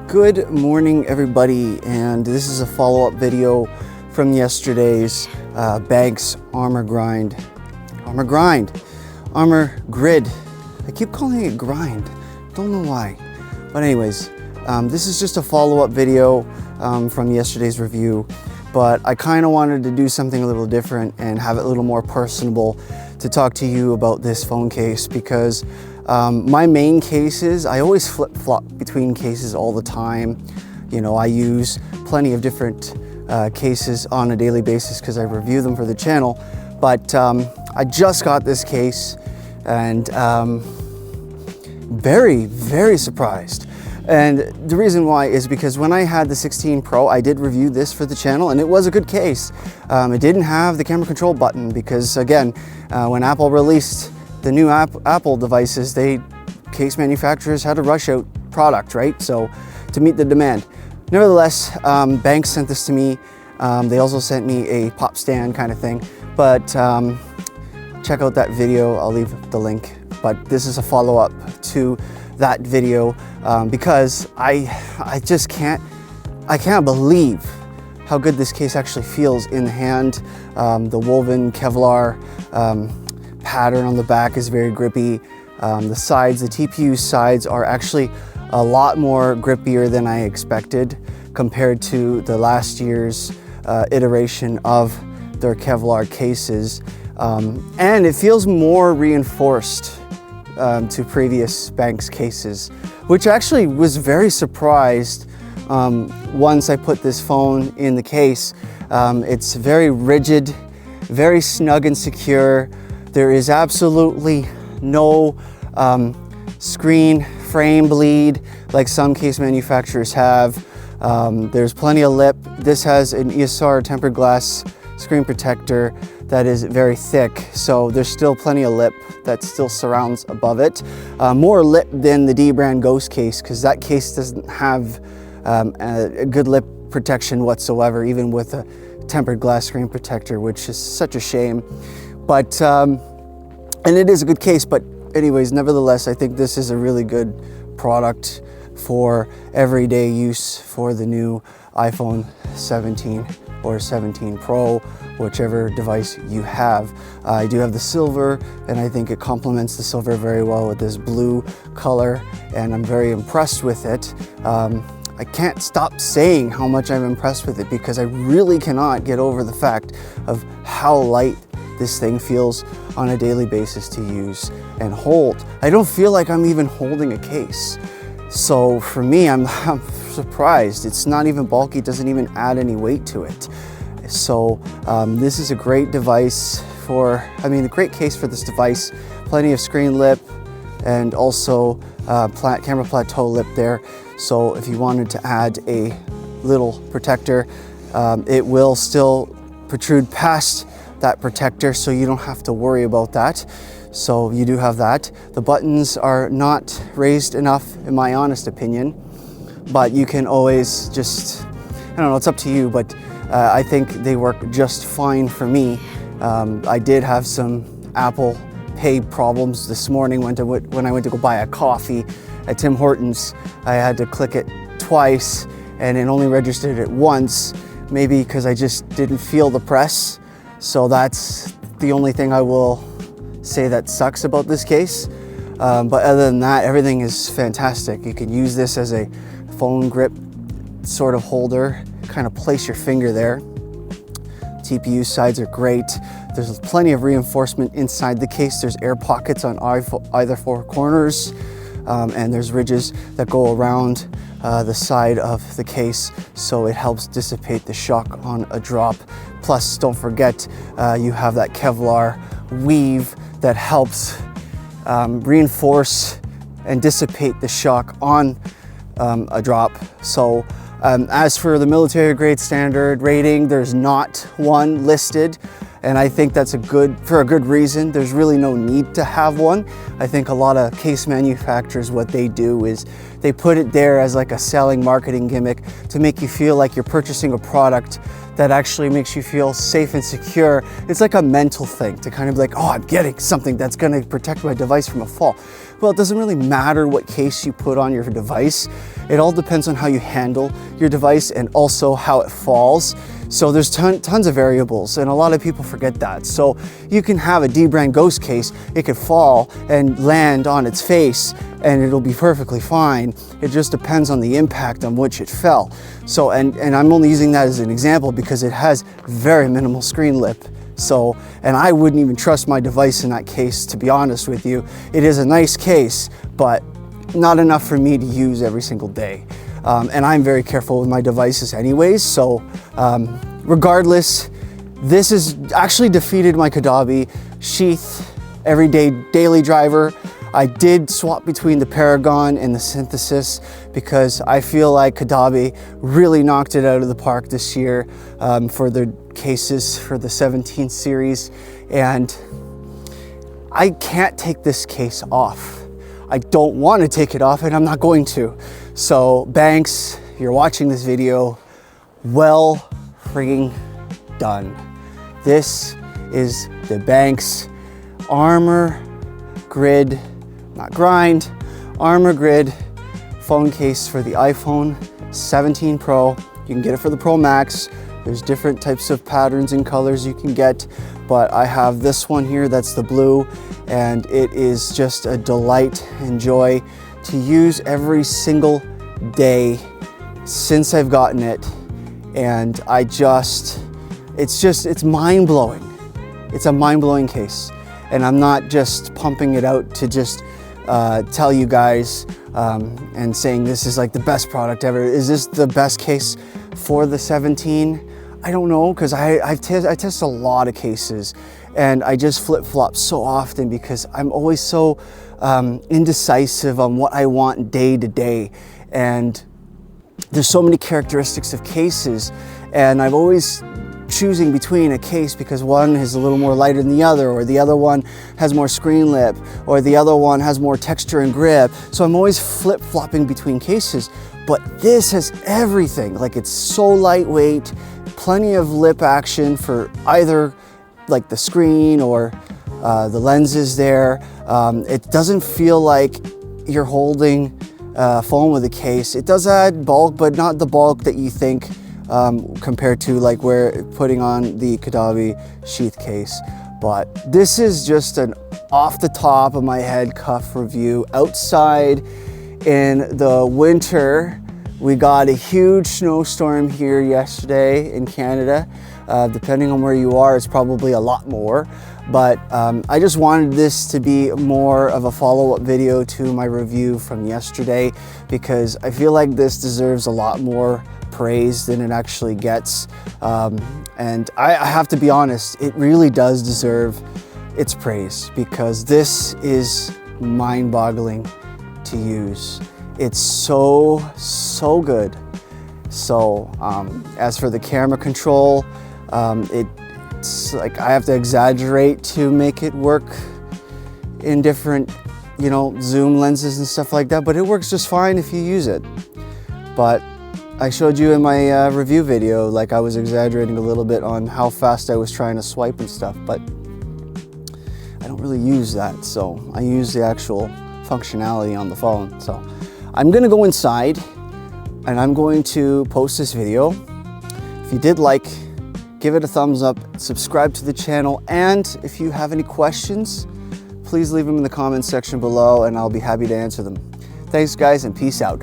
Good morning, everybody, and this is a follow-up video from yesterday's Benks Armorgrid. I keep calling it grind. Don't know why. But anyways, this is just a follow-up video from yesterday's review. But I kind of wanted to do something a little different and have it a little more personable to talk to you about this phone case, because my main cases, I always flip-flop between cases all the time. You know, I use plenty of different cases on a daily basis because I review them for the channel. But I just got this case and very, very surprised. And the reason why is because when I had the 16 Pro, I did review this for the channel and it was a good case. It didn't have the camera control button because, again, when Apple released the new Apple devices, case manufacturers had to rush out product, right? So to meet the demand. Nevertheless, Benks sent this to me. They also sent me a pop stand kind of thing. But check out that video. I'll leave the link. But this is a follow-up to that video because I just can't believe how good this case actually feels in the hand. The woven Kevlar pattern on the back is very grippy. The sides, the TPU sides, are actually a lot more grippier than I expected compared to the last year's iteration of their Kevlar cases. And it feels more reinforced to previous Benks cases, which actually was very surprised once I put this phone in the case. It's very rigid, very snug and secure. There is absolutely no screen frame bleed like some case manufacturers have. There's plenty of lip. This has an ESR tempered glass screen protector that is very thick, so there's still plenty of lip that still surrounds above it. More lip than the D brand Ghost case, because that case doesn't have a good lip protection whatsoever, even with a tempered glass screen protector, which is such a shame. But and it is a good case, but anyways, nevertheless, I think this is a really good product for everyday use for the new iPhone 17 or 17 Pro, whichever device you have. I do have the silver, and I think it complements the silver very well with this blue color, and I'm very impressed with it. I can't stop saying how much I'm impressed with it because I really cannot get over the fact of how light this thing feels on a daily basis to use and hold. I don't feel like I'm even holding a case. So for me, I'm surprised. It's not even bulky, it doesn't even add any weight to it. So this is a great device a great case for this device. Plenty of screen lip and also camera plateau lip there. So if you wanted to add a little protector, it will still protrude past that protector, so you don't have to worry about that. So you do have that. The buttons are not raised enough, in my honest opinion, but you can always just, I don't know, it's up to you, but I think they work just fine for me. I did have some Apple Pay problems this morning when I went to go buy a coffee at Tim Hortons. I had to click it twice and it only registered it once, maybe because I just didn't feel the press. So that's the only thing I will say that sucks about this case. But other than that, everything is fantastic. You can use this as a phone grip sort of holder, kind of place your finger there. TPU sides are great. There's plenty of reinforcement inside the case. There's air pockets on either four corners, and there's ridges that go around the side of the case, so it helps dissipate the shock on a drop. Plus, don't forget, you have that Kevlar weave that helps reinforce and dissipate the shock on a drop. So as for the military grade standard rating, there's not one listed, and I think that's for a good reason. There's really no need to have one. I think a lot of case manufacturers, what they do is they put it there as like a selling marketing gimmick to make you feel like you're purchasing a product that actually makes you feel safe and secure. It's like a mental thing to kind of be like, oh, I'm getting something that's gonna protect my device from a fall. Well, it doesn't really matter what case you put on your device. It all depends on how you handle your device and also how it falls. So there's tons of variables, and a lot of people forget that. So you can have a D-brand ghost case, it could fall and land on its face and it'll be perfectly fine. It just depends on the impact on which it fell. So, and I'm only using that as an example because it has very minimal screen lip. So, and I wouldn't even trust my device in that case, to be honest with you. It is a nice case, but not enough for me to use every single day. And I'm very careful with my devices anyways, so regardless, this has actually defeated my Kadabi sheath everyday daily driver. I did swap between the Paragon and the Synthesis because I feel like Kadabi really knocked it out of the park this year for their cases for the 17 series, and I can't take this case off. I don't want to take it off, and I'm not going to. So Benks, you're watching this video, well frigging done. This is the Benks Armorgrid, not grind, Armorgrid phone case for the iPhone 17 Pro. You can get it for the Pro Max. There's different types of patterns and colors you can get, but I have this one here that's the blue, and it is just a delight and joy to use every single day since I've gotten it. And it's mind-blowing. It's a mind-blowing case. And I'm not just pumping it out to just tell you guys and saying this is like the best product ever. Is this the best case for the 17? I don't know, because I test a lot of cases and I just flip-flop so often because I'm always so indecisive on what I want day to day. And there's so many characteristics of cases, and I'm always choosing between a case because one is a little more lighter than the other, or the other one has more screen lip, or the other one has more texture and grip. So I'm always flip-flopping between cases, but this has everything. Like, it's so lightweight, plenty of lip action for either like the screen or the lenses there. It doesn't feel like you're holding phone with a case. It does add bulk, but not the bulk that you think compared to like where putting on the Kadabi sheath case. But this is just an off the top of my head cuff review. Outside in the winter, we got a huge snowstorm here yesterday in Canada. Depending on where you are, it's probably a lot more. But I just wanted this to be more of a follow-up video to my review from yesterday because I feel like this deserves a lot more praise than it actually gets. And I have to be honest, it really does deserve its praise because this is mind-boggling to use. It's so good. So as for the camera control, it's like I have to exaggerate to make it work in different, you know, zoom lenses and stuff like that, but it works just fine if you use it. But I showed you in my review video, like I was exaggerating a little bit on how fast I was trying to swipe and stuff, but I don't really use that. So I use the actual functionality on the phone. So I'm gonna go inside and I'm going to post this video. If you did like, give it a thumbs up, subscribe to the channel, and if you have any questions, please leave them in the comments section below and I'll be happy to answer them. Thanks guys, and peace out.